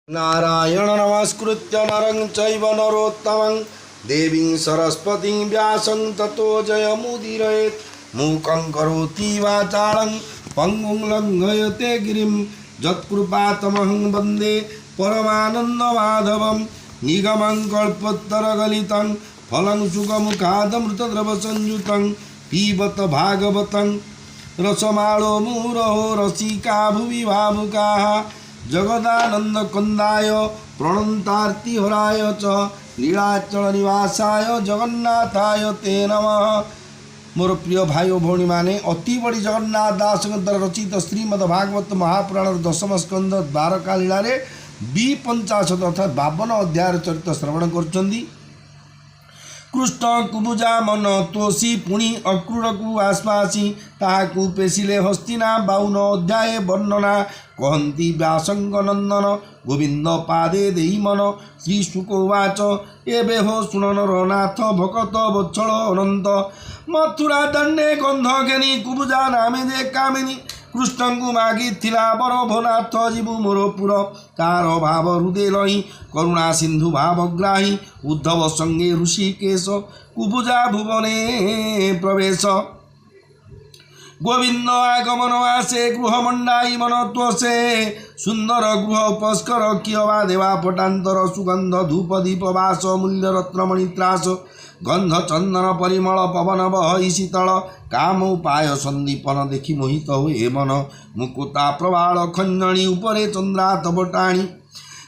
नारायण नमस्कृत्य नरं चैव नरोत्तमं देवीं सरस्वतीं व्यासं ततो जयमुदीरयेत् मूकं करोति वाचालं पङ्गुं लङ्घयते गिरिं यत्कृपातमहं वन्दे परमानन्दमाधवं निगमं कल्पतरुगलितं फलं सुखमुखादमृतद्रवसंयुतं पिबत भागवतं रसमालो मुरहो रसिका भुवि भावुकाः जगदानंद कंदाय प्रणंतार्ति हराय च लीलाचल निवासाय जगन्नाथाय ते नमः। मोर प्रिय भाई और भौणी माने अति बड़ी जगन्नाथ दास द्वारा रचित श्रीमद्भागवत महापुराण दशम स्कंद द्वारका लीला रे 55 अर्थात 52 अध्याय चरित्र श्रवण कर कृष्ण कुबुजा मन तोषी पुणी अक्रूर को आश्वासी ताकू पेशिले हस्तिना 52 अध्याय वर्णना कहती व्यासंग नंदन गोविंद पादे देई मन श्री शुकोवाच एबे हो सुनन रनाथ भकत वत्सल अनंत मथुरा दंडे गंध घेनी कुबुजा नामे दे कामिनी कृष्ण को मागी थिला बर भोनाथ जीवु मोरपुर कार भाव हृदय लही करुणा सिंधु भावग्राही उद्धव संगे ऋषिकेश कुबुजा भुवने प्रवेश गोविंद आगमन आसे गृह मंडाई मन त्वसे सुंदर गृह उपस्कर कियवा देवा पटांतर सुगंध धूप दीप वास मूल्य रत्नमणि त्रास गंध चंदन परिमल पवन बहई शीतल काम उपाय संदीपन देखि मोहित हुए मन मुकुता प्रवाल खंजणी उपरे चंद्रात बटाणी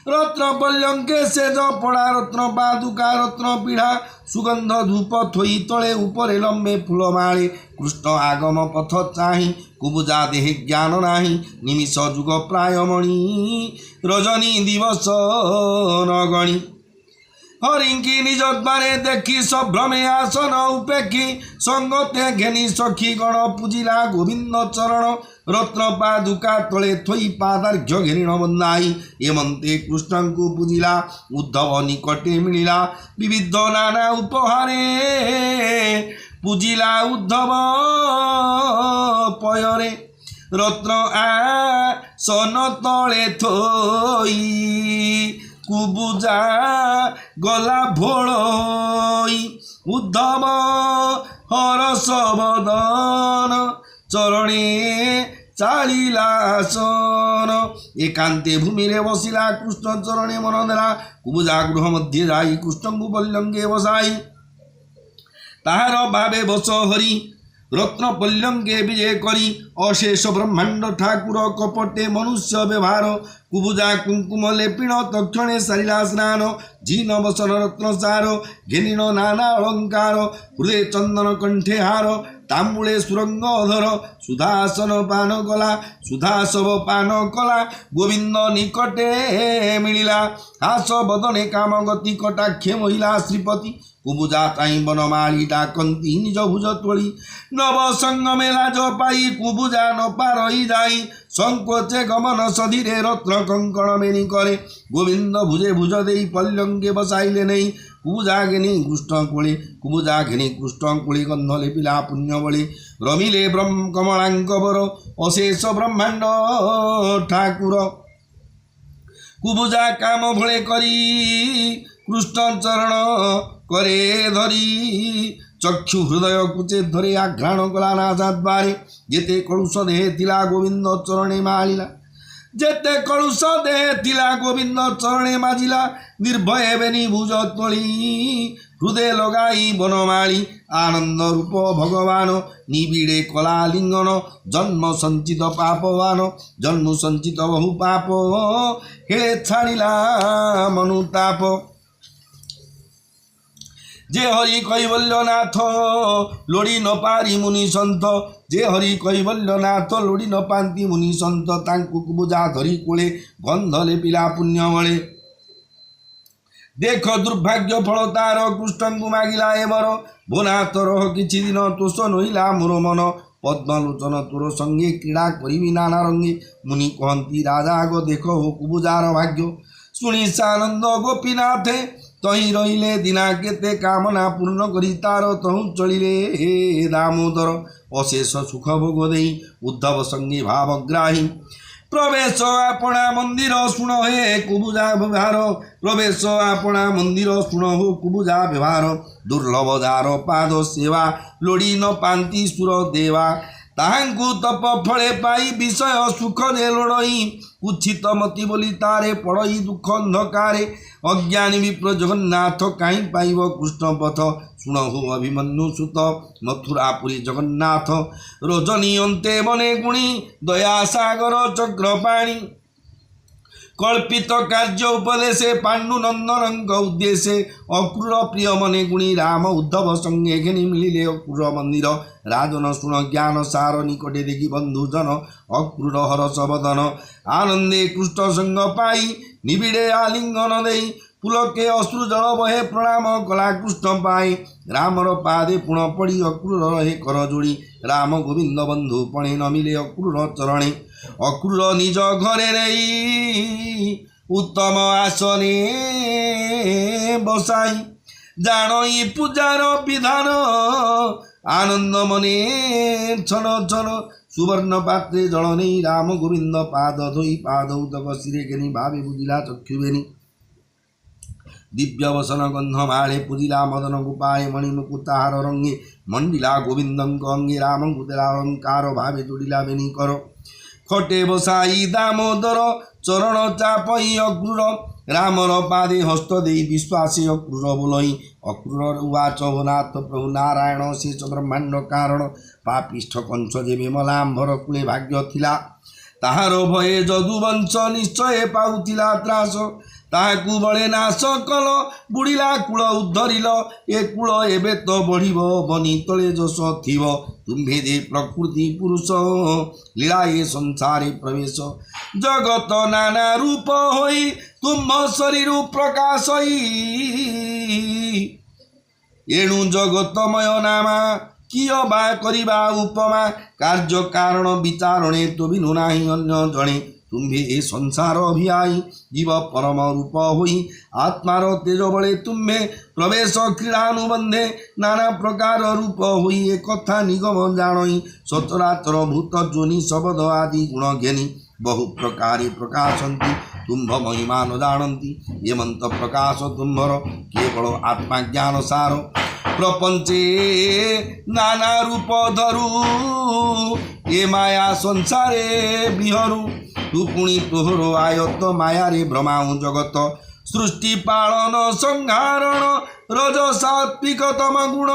रत्न पल्यंके सेज पड़ा रत्न पादुका रत्न पीढ़ा सुगंध धूप थोई तले उपरे लंबे फूलमाळे कृष्ण आगम पथ चाहि कुबुजा देहे ज्ञान नाही निमिष जुग प्राय मणि रजनी दिवस नगणी हरिंकी निज द्वारे देखी सभ्रमे आसन उपेक्षी संगते घेनी सखी गण पूजिला गोविंद चरण रत्न पादुका तले थोई पादार्घ्य घेनी बंदाई एमंते कृष्ण को पूजिला उद्धव निकटे मिलिला विविध नाना उपहारे पूजिला उद्धव पयरे रत्न आसन तले थोई कुबुजा गला भोळई उद्धव हरस बदन चरणे चालिलासन एकांते भूमि रे बसिला कृष्ण चरणे मन देला कुबुजा गृह मध्य जाई कृष्ण को पल्यंगे बसाई ताहार भावे बस हरि रत्न पल्यंगे विजय करी अशेष ब्रह्मांड ठाकुर कपटे मनुष्य व्यवहार कुबुजा कुंकुम लेपिण तक्षणे सारिला स्नान झीन बसन रत्न सार घेनिन नाना अलंकार हृदय चंदन कंठे हार तांबुळे सुरंग अधर सुधासन पान कला सुधासव पान कला गोविंद निकटे मिलिला हास बदने काम गति कटाक्षे महिला श्रीपति कुबुजा ताई बनमाली डाकंती निज भुज तोड़ी नव संगमे लाज पाई कुबुजा न पारई जाई संकोचे गमन सधीरे रत्न कंकण मेनी करे गोविंद भुजे भुज देई पल्यंगे बसाइले नहीं कुबुजा घेनी कृष्ण कोळे कुबुजा घेनी कृष्ण कोळे गंध लेपिला पुण्य बळे रमिले ब्रह्म कमलांक बर अशेष ब्रह्मांड ठाकुर कुबुजा काम भळे करी कृष्ण चरण करे धरी चक्षु हृदय कुचे धरे आघ्राण कला नासाद्वारे जेते कलुष देहे थिला गोविंद चरणे मालिला जेते कलुष देहे थिला गोविंद चरणे माजिला निर्भय बेनी भुज तोली हृदय लगाई बनमाली आनंद रूप भगवान निबिड़े कला लिंगन जन्म संचित पापवान जन्म संचित बहु पाप हेले छाड़िला मनुताप जे हरि कैवल्यनाथ लोड़ी न पारी मुनि संत जे हरि कैवल्यनाथ लोड़ी न पाती मुनि संत तांकु कुबुजा धरी कोले गंध लेपिला पुण्य बळे देख दुर्भाग्य फल तार कृष्ण को मागिला एबर भोनाथ रह किछि दिन तोष नहिला मोर मन पद्मलोचन तोर संगे क्रीड़ा करिबि नाना रंगे मुनि कहती राजा गो देख हो कुबुजार भाग्य शुणी सानंद गोपीनाथे तही रहिले दिना केते कामना पूर्ण करी तार तहु चलिले हे दामोदर अशेष सुख भोग देई उद्धव संगे भावग्राही प्रवेश आपणा मंदिर शुण हे कुबुजा व्यवहार प्रवेश आपणा मंदिर शुण हो कुबुजा व्यवहार दुर्लभ दार पाद सेवा लोड़ी न पांति सुर देवा ताहांकु तप फले पाई विषय सुख दे लोड़ई उचित मति बोली तारे पड़ई दुख अंधकारे अज्ञानी विप्र जगन्नाथ कहीं पाइब कृष्ण पथ शुणहु अभिमन्यु सुत मथुरापुरी जगन्नाथ रजनी अंते बने गुणी दया सागर चक्रपाणी कल्पित कार्य उपदेशे पांडुनंदन उद्देश्य अक्रूर प्रिय मने गुणी राम उद्धव संगे घेनी मिलिले अक्रूर मंदिर राजन शुण ज्ञान सार निकटे देखी बंधुजन अक्रूर हरस बदन आनंदे कृष्ण संग पाई निबिड़े आलिंगन दे पुलके अश्रु जल बहे प्रणाम कला कृष्ण पाए रामर पादे पुण पड़ी अक्रूर रहे कर जोड़ी राम गोविंद बंधु पणे न मिले अक्रूर चरणे अक्रूर निज घरे रही उत्तम आसने बसाई जानई पूजार विधान आनंद मने छन छन सुवर्ण पात्रे जल नहीं राम गोविंद पाद धोई पाद उदक शिरे घेनी भावे बुझिला चक्षुबेनी दिव्य वसन गंध माळे पूजिला मदन गोपाय मणिमुकुताहार रंगे मंडिला गोविंदं अंगे रामं कुतलालंकार भावे जोड़िला बेनी कर खटे बसाई दामोदर चरण चापई अक्रूर रामर पादे हस्त दे विश्वासी अक्रूर बोलई अक्रूर उवाच नाथ प्रभु नारायण शेष ब्रह्मांड कारण पापिष्ठ कंस जे विमलांबर कूले भाग्य थिला ताहार भये जदुवंश निश्चय पाउथिला त्रास ताहाकु बळे नाश कल बुड़िला कूल उद्धरिल ए कूल एबे तो बढ़िब बनी तले जस थिब तुम्भे दे प्रकृति पुरुष लीला ए संसारे प्रवेश जगत नाना रूप होई तुम शरीर प्रकाशई एणु जगतमय नामा किय बा करिबा उपमा कार्य कारण विचारणे तो बिनु नाही अन्य जणे तुम्भे ए संसार अभियाई जीव परम रूप होई आत्मार तेज बले तुम्भे प्रवेश क्रीड़ानुबंधे नाना प्रकार रूप होई ए कथा निगम जानई सचराचर भूत जोनि शब्द आदि गुण घेनी बहु प्रकारे प्रकाशन्ति तुम्भ महिमा न जानन्ति ये मंत्र प्रकाश तुम्भर केवल आत्मा ज्ञान सार प्रपंचे नाना रूप धरू ए माया संसारे बिहरू तू पुणी तोहर आयत माया रे भ्रमाऊ जगत सृष्टि पालन संहारण रज सात्विकतम गुण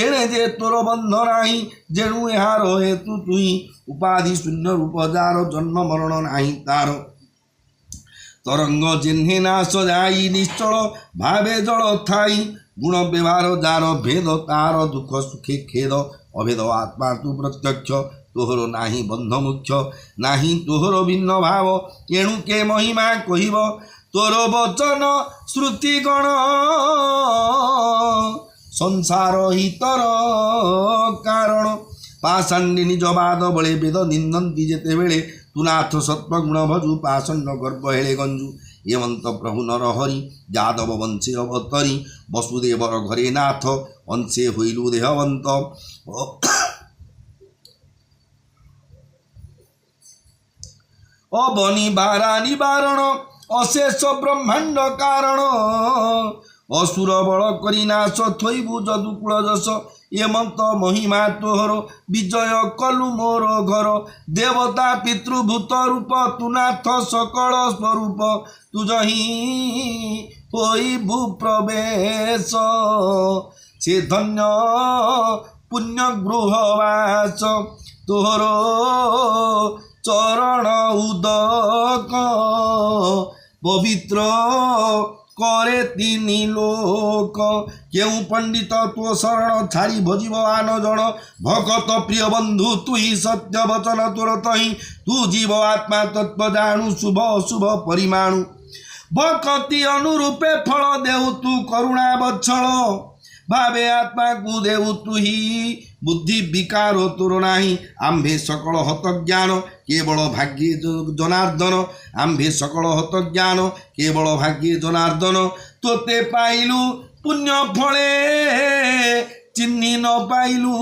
एणे जे तोर बंध नाही जेणु एहार हेतु तुही उपाधि शून्य रूप जार जन्म मरण नाही तार तरंग जिन्हे नाश जाई निश्चल भावे जल थाई गुण व्यवहार जार भेद तार दुख सुखे खेद अभेद आत्मा तू प्रत्यक्ष तोहर नाही बंध मुख्य नाही तोहर भिन्न भाव एणु के महिमा कहिब तोर वचन श्रुति गण संसार हितर कारण पाषाण्य निज बाद बळे वेद निंदन्ति जेते बेले तू नाथ सत्वगुण भजु पाषण्ड गर्भ हेले गंजु एवंत प्रभु नर हरि यादव वंशे अवतरी वसुदेवर घरे नाथ अंशे होइलु देहवंत अबनी बारा निवारण अशेष ब्रह्मांड कारण असुर बल करी नाश थोइबु जदुकुल जस एमंत महिमा तोहर विजय कलु मोर घर देवता पितृभूत रूप तु नाथ सकल स्वरूप तुझही होई भू प्रवेश से धन्य पुण्य गृहवास तोहर चरण उदक पवित्र करे तीन लोक केउ पंडित तो शरण छाड़ी भजिब आन जन भगत प्रिय बंधु तु ही सत्य वचन तोर तही तू जीव आत्मा तत्व जाणु शुभ अशुभ परिमाणु भक्ति अनुरूपे फल देउ तू करुणा बत्सल भावे आत्मा को देउ तु ही बुद्धि विकार तोर नाही आम्भे सकल हत ज्ञान केवल भाग्ये जनार्दन आम्भे सकल हत ज्ञान केवल भाग्ये जनार्दन तोते पाइलु पुण्य फले ଚିହ୍ନି ନ ପାଇଲୁ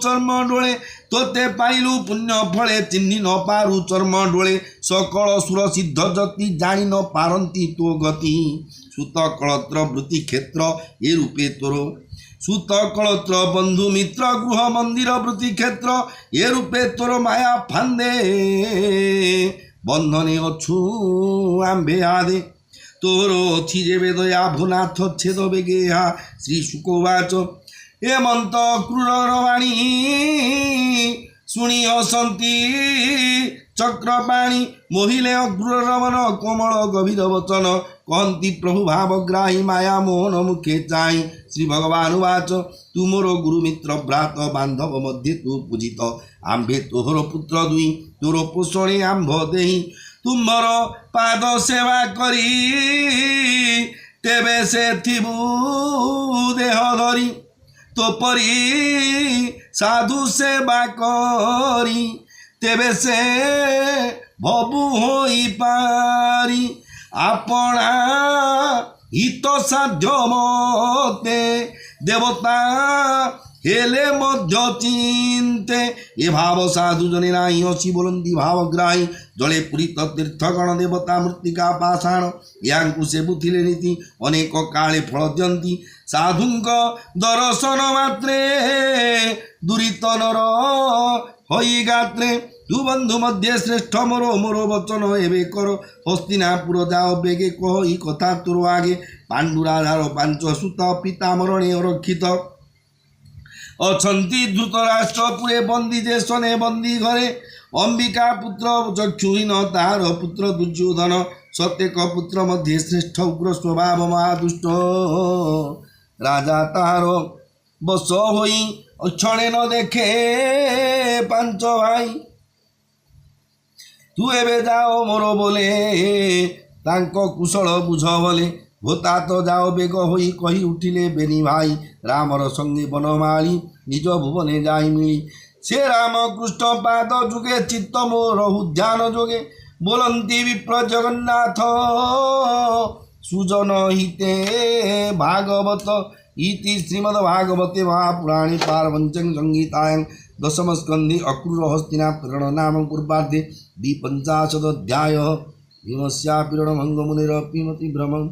ଚର୍ମ ଡୋଳେ ତୋତେ ପାଇଲୁ ପୁଣ୍ୟ ଫଳେ ଚିହ୍ନି ନ ପାରୁ ଚର୍ମ ଡୋଳେ ସକଳ ସୁର ସିଦ୍ଧ ଯତି ଜାଣି ନ ପାରନ୍ତି ତୋ ଗତି ସୁତ କଳତ୍ର ବୃତ୍ତି କ୍ଷେତ୍ର ଏ ରୂପେ ତୋର ସୁତ କଳତ୍ର ବନ୍ଧୁ ମିତ୍ର ଗୃହ ମନ୍ଦିର ବୃତ୍ତି କ୍ଷେତ୍ର ଏ ରୂପେ ତୋର ମାୟା ଫାନ୍ଦେ ବନ୍ଧନେ ଅଛୁ ଆମ୍ଭେ ଆଦେ ତୋର ଅଛି ଯେବେ ଦୟା ଭୁନାଥ ଛେଦ ବେଗେହା ଶ୍ରୀ ଶୁକବାଚ ଏ ମନ୍ତ କ୍ରୂରର ବାଣୀ ଶୁଣି ହସନ୍ତି ଚକ୍ରପାଣି ମୋହିଲେ ଅକ୍ରୂର ମନ କୋମଳ ଗଭୀର ବଚନ କହନ୍ତି ପ୍ରଭୁ ଭାବଗ୍ରାହୀ ମାୟା ମୋହନ ମୁଖେ ଚାହିଁ ଶ୍ରୀ ଭଗବାନ ବାଚ ତୁ ମୋର ଗୁରୁ ମିତ୍ର ଭ୍ରାତ ବାନ୍ଧବ ମଧ୍ୟ ତୁ ପୂଜିତ ଆମ୍ଭେ ତୋହର ପୁତ୍ର ଦୁଇ ତୋର ପୋଷଣେ ଆମ୍ଭ ଦେଇ ତୁମର ପାଦ ସେବା କରି ତେବେ ସେ ଥିବୁ ଦେହ ଧରି ତୋପରି ସାଧୁ ସେବା କରି ତେବେ ସେ ଭବୁ ହୋଇପାରି ଆପଣା ହିତ ସାଧ୍ୟ ମତେ ଦେବତା ହେଲେ ମଧ୍ୟ ଚିନ୍ତେ ଏ ଭାବ ସାଧୁ ଜନେ ନାହିଁ ଅସି ବୋଲନ୍ତି ଭାବଗ୍ରାହୀ ଜଳେ ପୁରୀତ ତୀର୍ଥଗଣ ଦେବତା ମୃତ୍ତିକା ପାଷାଣ ୟାଙ୍କୁ ସେବୁଥିଲେ ନୀତି ଅନେକ କାଳେ ଫଳ ଦିଅନ୍ତି ସାଧୁଙ୍କ ଦର୍ଶନ ମାତ୍ରେ ଦୁରିତ ନର ହୋଇ ଗାତ୍ରେ ତୁ ବନ୍ଧୁ ମଧ୍ୟ ଶ୍ରେଷ୍ଠ ମୋର ମୋର ବଚନ ଏବେ କର ହସ୍ତିନାପୁର ଯାଅ ବେଗେ କହ ଇ କଥା ତୋର ଆଗେ ପାଣ୍ଡୁରାଧାର ପାଞ୍ଚ ସୁତ ପିତା ମରଣେ ଅରକ୍ଷିତ ଅଛନ୍ତି ଧୃତରାଷ୍ଟ୍ରପୁରେ ବନ୍ଦୀ ଦେଶନେ ବନ୍ଦୀ ଘରେ ଅମ୍ବିକା ପୁତ୍ର ଚକ୍ଷୁହୀନ ତାହାର ପୁତ୍ର ଦୁର୍ଯ୍ୟୋଧନ ସତ୍ୟକ ପୁତ୍ର ମଧ୍ୟ ଶ୍ରେଷ୍ଠ ଉଗ୍ର ସ୍ୱଭାବ ମହାଦୁଷ୍ଟ ରାଜା ତାହାର ବଶ ହୋଇ ଅକ୍ଷଣେ ନ ଦେଖେ ପାଞ୍ଚ ଭାଇ ତୁ ଏବେ ଯାଅ ମୋର ବୋଲେ ତାଙ୍କ କୁଶଳ ବୁଝ ବୋଲେ ଭୂତାତ ଯାଅ ବେଗ ହୋଇ କହି ଉଠିଲେ ବେନି ଭାଇ ରାମର ସଙ୍ଗେ ବନମାଳି ନିଜ ଭୁବନେ ଯାଇ ମିଳି ସେ ରାମକୃଷ୍ଣ ପାଦ ଯୁଗେ ଚିତ୍ତ ମୋର ଉଦ୍ୟାନ ଯୋଗେ ବୋଲନ୍ତି ବିପ୍ର ଜଗନ୍ନାଥ ସୁଜନ ହିତେ ଭାଗବତ ଇତି ଶ୍ରୀମଦ ଭାଗବତେ ମହାପୁରାଣେ ପାରପଞ୍ଚଂ ସଂହିତାୟାଂ ଦଶମ ସ୍କନ୍ଧେ ଅକ୍ରୂର ହସ୍ତିନା ପ୍ରେରଣ ନାମ ପୂର୍ବାର୍ଦ୍ଧେ ଦ୍ୱିପଞ୍ଚାଶଦଧ୍ୟାୟ ଭୀମସ୍ୟାପୀରଣ ଭଙ୍ଗମୁନିର ପିମତି ଭ୍ରମଂ